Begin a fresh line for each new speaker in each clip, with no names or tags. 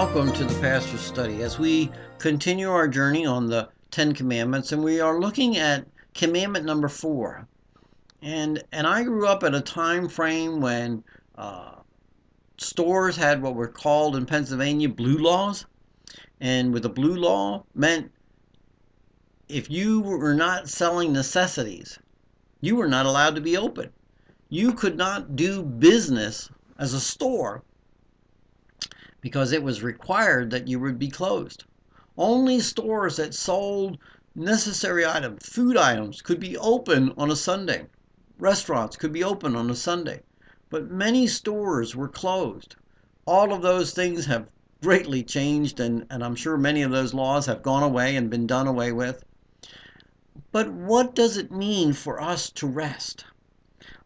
welcome to the Pastor's Study as we continue our journey on the Ten Commandments, and we are looking at commandment number 4. And I grew up at a time frame when stores had what were called in Pennsylvania blue laws, and with the blue law meant if you were not selling necessities, you were not allowed to be open. You could not do business as a store because it was required that you would be closed. Only stores that sold necessary items, food items, could be open on a Sunday. Restaurants could be open on a Sunday. But many stores were closed. All of those things have greatly changed, and I'm sure many of those laws have gone away and been done away with. But what does it mean for us to rest?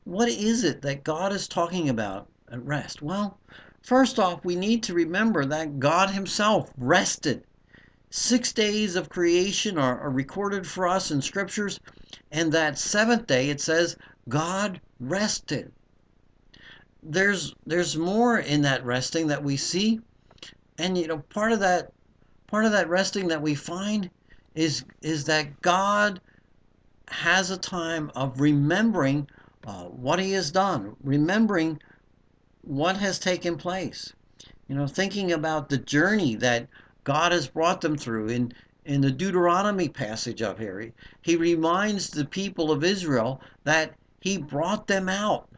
What is it that God is talking about at rest? Well, first off, we need to remember that God himself rested. 6 days of creation are recorded for us in scriptures, and that seventh day it says God rested. There's more in that resting that we see, and part of that resting that we find is that God has a time of remembering what he has done, remembering what has taken place. Thinking about the journey that God has brought them through in the Deuteronomy passage up here. He reminds the people of Israel that he brought them out.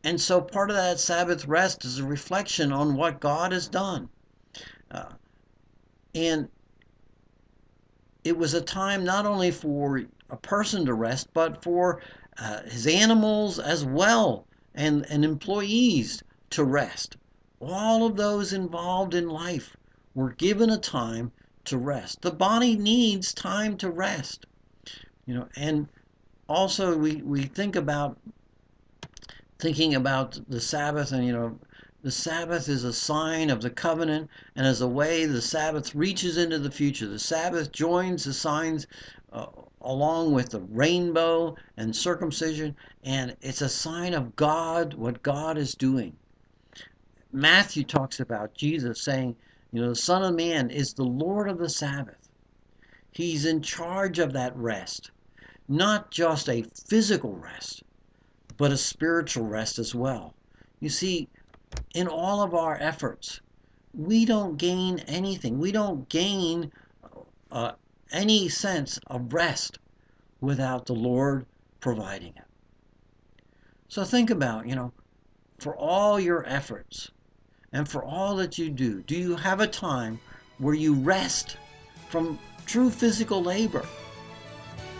And so part of that Sabbath rest is a reflection on what God has done. And it was a time not only for a person to rest, but for his animals as well, and employees to rest. All of those involved in life were given a time to rest. The body needs time to rest. And also we thinking about the Sabbath, and the Sabbath is a sign of the covenant, and as a way the Sabbath reaches into the future. The Sabbath joins the signs along with the rainbow and circumcision, and it's a sign of God, what God is doing. Matthew talks about Jesus saying, the Son of Man is the Lord of the Sabbath. He's in charge of that rest, not just a physical rest, but a spiritual rest as well. You see, in all of our efforts, we don't gain anything. We don't gain any sense of rest without the Lord providing it. So think about, for all your efforts and for all that you do you have a time where you rest from true physical labor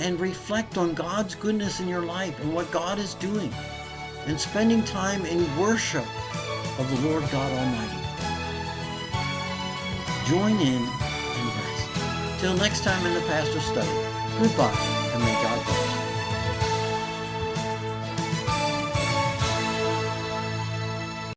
and reflect on God's goodness in your life and what God is doing, and spending time in worship of the Lord God Almighty? Join in and rest. Till next time in the Pastor's Study, goodbye.